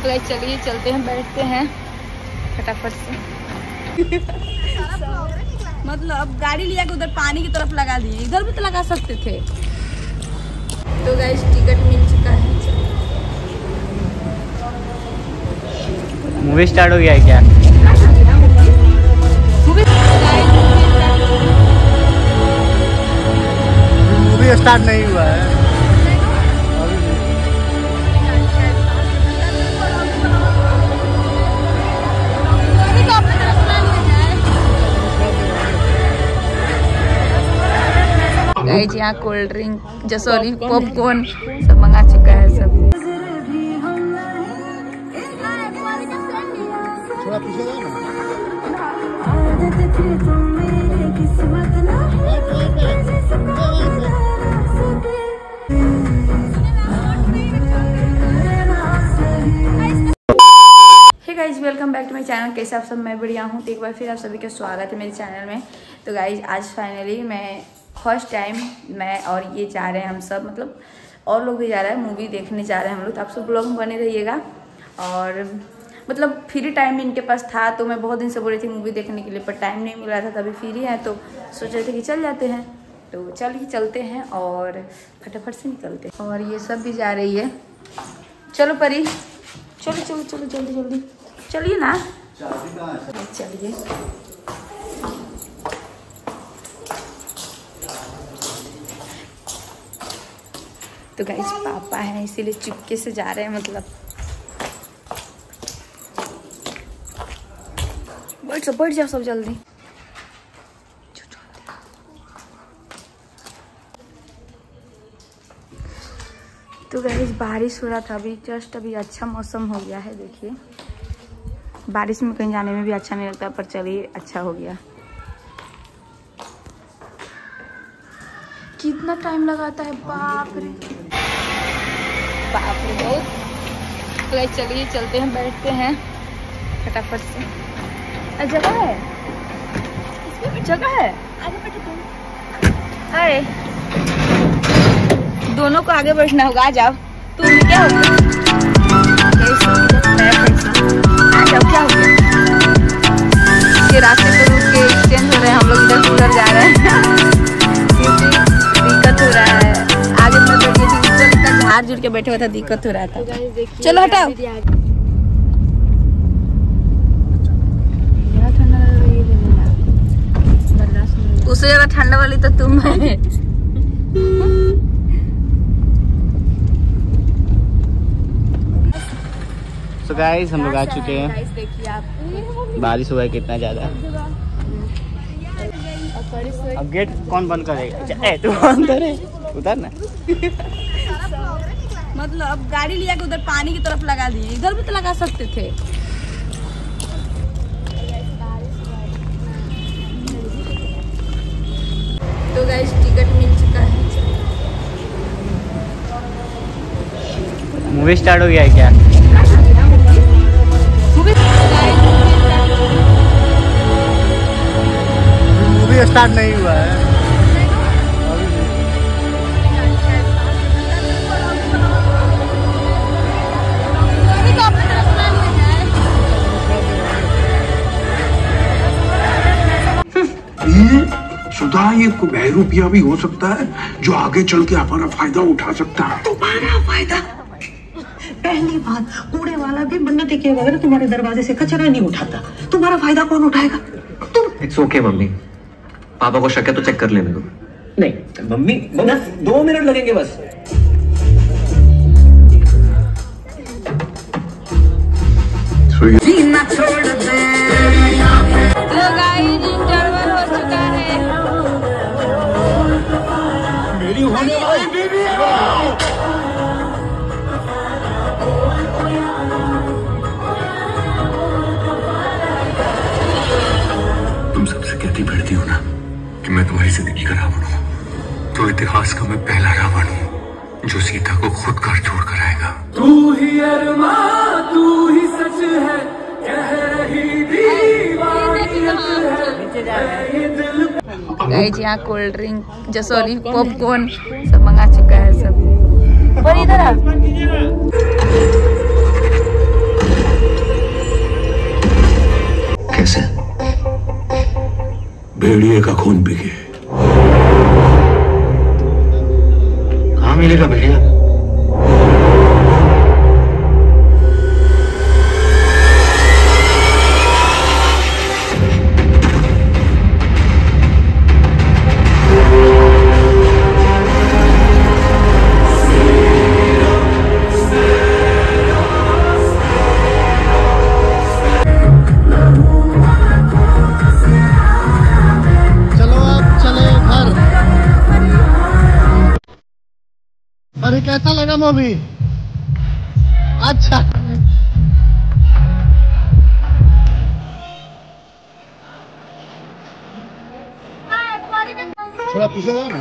तो चलिए चलते हैं, बैठते हैं फटाफट से। मतलब अब गाड़ी लिया के उधर पानी की तरफ लगा दिए, इधर भी तो लगा सकते थे। तो गाइस टिकट मिल चुका है। मूवी स्टार्ट हो गया है क्या? मूवी स्टार्ट नहीं हुआ है। गाइस यहाँ कोल्ड ड्रिंक सॉरी पॉपकॉर्न सब मंगा चुका है सब। थोड़ा पीछे जाओ ना। Hey guys welcome back to my channel. कैसे आप सब? मैं बढ़िया हूँ। तो एक बार फिर आप सभी का स्वागत है मेरे चैनल में। तो गाइज आज फाइनली मैं फर्स्ट टाइम मैं और ये जा रहे हैं हम सब, मतलब और लोग भी जा रहे हैं, मूवी देखने जा रहे हैं हम लोग। तो आप सब ब्लॉग में बने रहिएगा। और मतलब फ्री टाइम इनके पास था तो मैं बहुत दिन से बोल रही थी मूवी देखने के लिए, पर टाइम नहीं मिल रहा था। तभी फ्री है तो सोच रहे थे कि चल जाते हैं। तो चलिए चलते हैं और फटाफट से निकलते हैं। और ये सब भी जा रही है। चलो परी, चलो चलो चलो जल्दी जल्दी चलिए ना। चलिए तो गाइस पापा हैं इसीलिए चुपके से जा रहे हैं। मतलब बैठ जाओ सब जल्दी। तो गाइस बारिश हो रहा था अभी जस्ट, अभी अच्छा मौसम हो गया है। देखिए बारिश में कहीं जाने में भी अच्छा नहीं लगता, पर चलिए अच्छा हो गया। कितना टाइम लगाता है, बाप रे बाप रे बहुत। तो चलिए चलते हैं, बैठते हैं फटाफट से। जगह है, इसमें जगह है। अरे दोनों को आगे बैठना होगा। आ जाओ। तुम क्या हो गया? आ जाओ, क्या हो गया? ये रास्ते पे रुक के एक्सचेंज हो रहे हैं, हम लोग इधर उधर जा रहे हैं। दिक्कत हो रहा है। आगे मैं बैठी थी, ऊपर इतना हाथ जुड़ के बैठे हुआ था, दिक्कत हो रहा था। चलो हटाओ। उससे ज्यादा ठंडा वाली तो तुम है। तो गाइस हम लोग आ चुके हैं। देखिए आप बारिश हुआ है कितना ज्यादा। अब गेट कौन बंद करेगा? तू बंद करे, उधर ना। मतलब अब गाड़ी लिया के उधर पानी की तरफ लगा दिए, इधर भी तो लगा सकते थे। तो गाइस टिकट मिल चुका है। मूवी स्टार्ट हो गया है क्या? मूवी स्टार्ट नहीं हुआ है। सुधा ये बहरूपिया भी हो सकता है जो आगे चल के हमारा फायदा उठा सकता है। तुम्हारा फायदा? पहली बात, कूड़े वाला भी मन्नत के बगैर तुम्हारे दरवाजे से कचरा नहीं उठाता। तुम्हारा फायदा कौन उठाएगा? तुम। इट्स ओके मम्मी, पापा को शक है तो चेक कर लेने दो। नहीं मम्मी, 2 मिनट लगेंगे बस। तो गाइस इंटरवल हो चुका है। मेरी होने वाली बीवी है। तुम सबसे कहती भिड़ती हो ना कि मैं तुम्हारी जिंदगी का रावण हूँ, तो इतिहास का मैं पहला रावण हूँ जो सीता को खुद घर छोड़ कर आएगा। तू ही अरमां, तू ही सच है, कह रही गाइस यहाँ कोल्ड ड्रिंक सॉरी पॉपकॉर्न सब मंगा चुका है सब। पर इधर आ। भेड़िए का खून पी के। कहाँ मिलेगा भेड़िया? अरे कैसा लगा मूवी? अच्छा थोड़ा पीछे जाओ ना।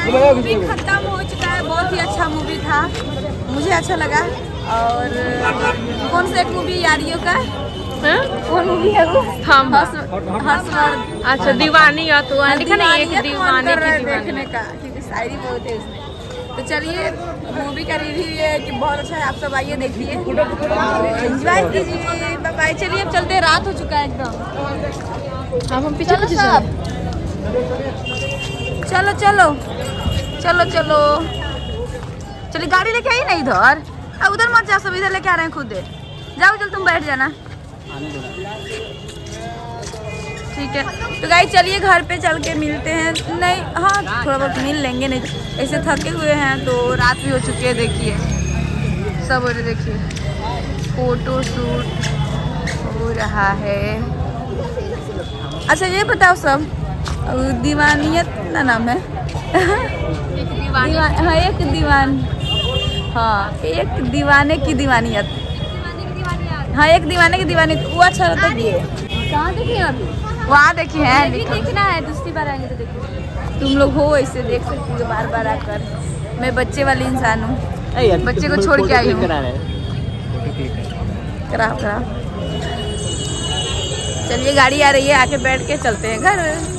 मूवी खत्म हो चुका है, बहुत ही अच्छा मूवी था, मुझे अच्छा लगा। और कौन सा एक मूवी यारियों का कौन मूवी है वो? हम हर्षवर्धन। अच्छा दीवानी या तो लिखा नहीं एक दीवानी की देखने का, क्योंकि शायरी बहुत है उसमें। तो चलिए मूवी का रिव्यू ये है कि बहुत अच्छा है, आप सब आइए देखिए, एंजॉय कीजिए। Bye bye. चलिए अब चलते हैं, रात हो चुका है एकदम। हम पीछे चलो सब, चलो चलो चलो चलो चलिए, गाड़ी लेके आई ना इधर, अब उधर मत जाओ, सब इधर लेके आ रहे हैं खुद। जाओ चल, तुम बैठ जाना, ठीक है। तो गाइस चलिए घर पे चल के मिलते हैं। नहीं हाँ थोड़ा बहुत मिल लेंगे, नहीं ऐसे थके हुए हैं, तो रात भी हो चुकी है। देखिए सब हो रहे, देखिए फोटो शूट हो रहा है। अच्छा ये बताओ सब, दीवानियत ना नाम है हाँ एक दीवान, हाँ एक दीवाने की दीवानियत, हाँ एक दीवाने की दीवानियत, वो अच्छा रहता है। कहाँ देखिए अभी? वहाँ देखिए है, देखना है, दूसरी बार आएंगे तो देखिए। तुम लोग हो ऐसे देख सकती हो बार बार आकर। मैं बच्चे वाली इंसान हूँ, बच्चे को छोड़ के आई हूँ। कराओ कराओ, चलिए गाड़ी आ रही है, आके बैठ के चलते हैं घर।